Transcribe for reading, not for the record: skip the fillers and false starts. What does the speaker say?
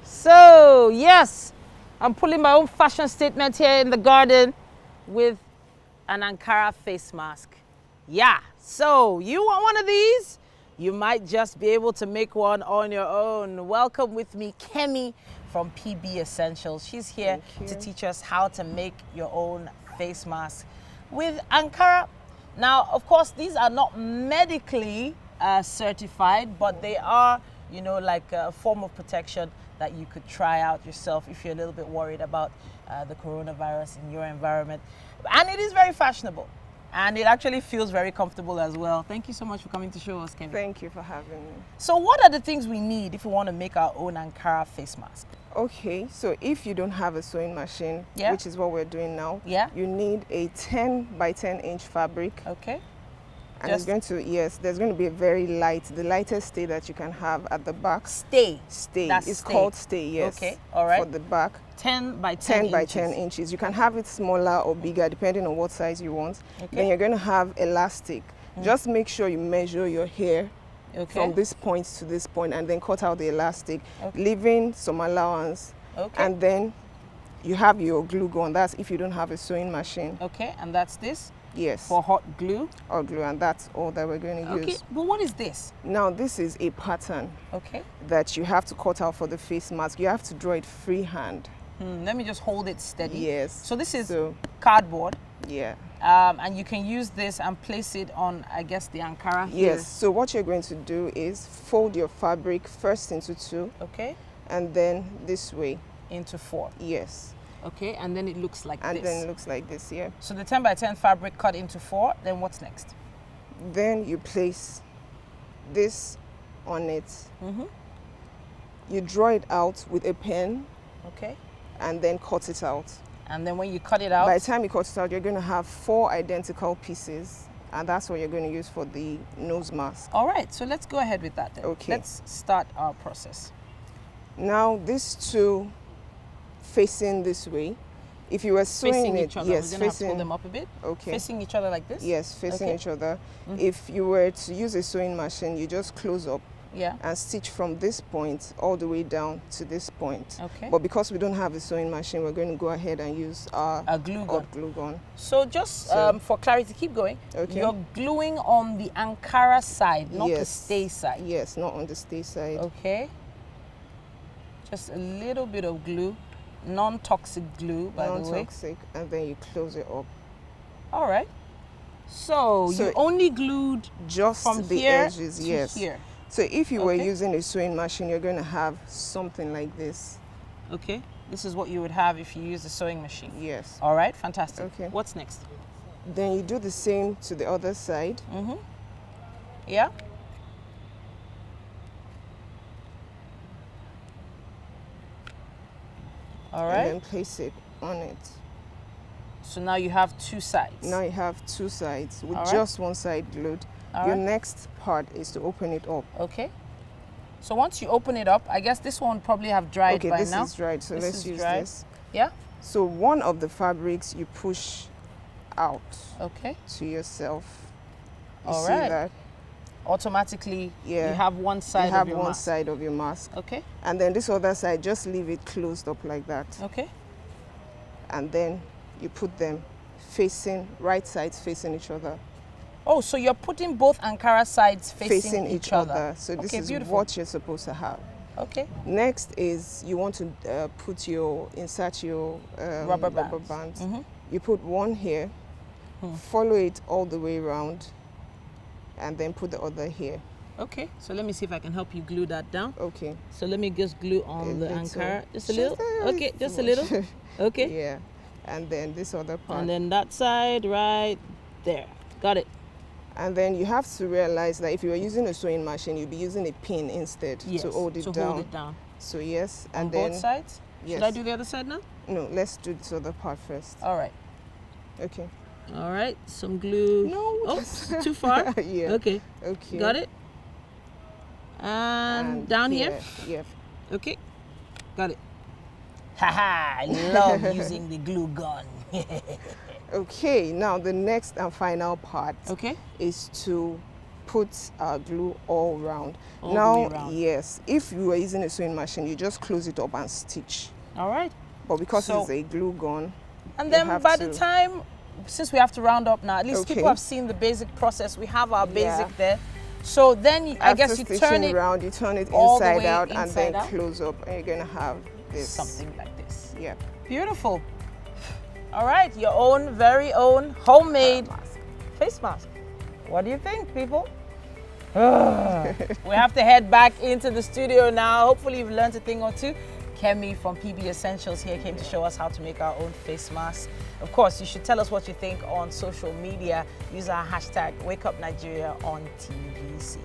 So, yes, I'm pulling my own fashion statement here in the garden with an Ankara face mask. Yeah, so you want one of these? You might just be able to make one on your own. Welcome with me, Kemi from PB Essentials. She's here to teach us how to make your own face mask with Ankara. Now, of course, these are not medically certified, but they are, you know, like a form of protection that you could try out yourself if you're a little bit worried about the coronavirus in your environment. And it is very fashionable. And it actually feels very comfortable as well. Thank you so much for coming to show us, Kemi. Thank you for having me. So what are the things we need if we want to make our own Ankara face mask? Okay, so if you don't have a sewing machine, which is what we're doing now, you need a 10 by 10 inch fabric. Okay. And it's going to, there's going to be a very light, the lightest stay that you can have at the back. Stay? Stay. That's it's stay. called stay, yes. Okay, all right. For the back. 10 by 10 10 by 10 inches. You can have it smaller or bigger depending on what size you want. Okay. Then you're going to have elastic. Just make sure you measure your hair from this point to this point and then cut out the elastic, leaving some allowance. And then you have your glue gun. That's if you don't have a sewing machine. Okay, and that's this? Yes. For hot glue? Hot glue, and that's all that we're going to use. Okay, but what is this? Now, this is a pattern that you have to cut out for the face mask. You have to draw it freehand. Let me just hold it steady. Yes. So this is cardboard. Yeah. And you can use this and place it on, I guess, the Ankara here. Yes. So what you're going to do is fold your fabric first into 2. Okay. And then this way. Into 4. Yes. Okay, and then it looks like this. And then it looks like this, yeah. So the 10 by 10 fabric cut into 4, then what's next? Then you place this on it. You draw it out with a pen. Okay. And then cut it out. And then when you cut it out? By the time you cut it out, you're going to have 4 identical pieces. And that's what you're going to use for the nose mask. All right, so let's go ahead with that then. Okay. Let's start our process. Now, these 2 facing this way. If you were sewing facing it, each other. yes, we're going to have to pull them up a bit. Okay. Facing each other like this? Yes, facing each other. If you were to use a sewing machine, you just close up and stitch from this point all the way down to this point. Okay. But because we don't have a sewing machine, we're going to go ahead and use our glue gun. So just for clarity, keep going. Okay. You're gluing on the Ankara side, not the stay side. Yes, not on the stay side. Okay. Just a little bit of glue, non-toxic glue, by the way. Non-toxic, and then you close it up. All right. So you only glued just from the here edges, to yes. here. So if you were using a sewing machine, you're going to have something like this. Okay. This is what you would have if you use a sewing machine. Yes. All right. Fantastic. Okay. What's next? Then you do the same to the other side. Yeah. All right. And then place it on it. So now you have 2 sides. Now you have 2 sides with just one side glued. Your next part is to open it up. Okay. So once you open it up, I guess this one probably have dried by now. Okay, this is dried, so let's use this. Yeah. So one of the fabrics you push out to yourself. You see that? Automatically, you have one side of your mask. Side of your mask. Okay. And then this other side, just leave it closed up like that. Okay. And then you put them facing, right sides facing each other. Oh, so you're putting both Ankara sides facing each other. So this is what you're supposed to have. Okay. Next is you want to insert your rubber bands. You put one here, follow it all the way around, and then put the other here. Okay, so let me see if I can help you glue that down. Okay. So let me just glue on the Ankara. Just a little? Okay, just a little? Okay. Yeah. And then this other part. And then that side right there. Got it. And then you have to realize that if you were using a sewing machine, you'd be using a pin instead to hold it down. So yes, and then both sides? Yes. Should I do the other side now? No, let's do this other part first. All right. Okay. All right, some glue. No. Oh, too far? Yeah. Okay. Okay. Got it? And down here? Yeah. Okay. Got it. Haha, I love using the glue gun. Okay, now the next and final part is to put our glue all round. All the now, way round. yes, if you were using a sewing machine, you just close it up and stitch. All right. But because it's a glue gun, and then by the time, since we have to round up now, at least people have seen the basic process. We have our basic there. So then I guess you turn it around, you turn it all inside the way out, and inside then out. close up, and you're gonna have this. Something like this. Yeah. Beautiful. All right, your own, very own, homemade face mask. What do you think, people? We have to head back into the studio now. Hopefully you've learned a thing or two. Kemi from PB Essentials here came to show us how to make our own face masks. Of course, you should tell us what you think on social media. Use our hashtag WakeUpNigeria on TVC.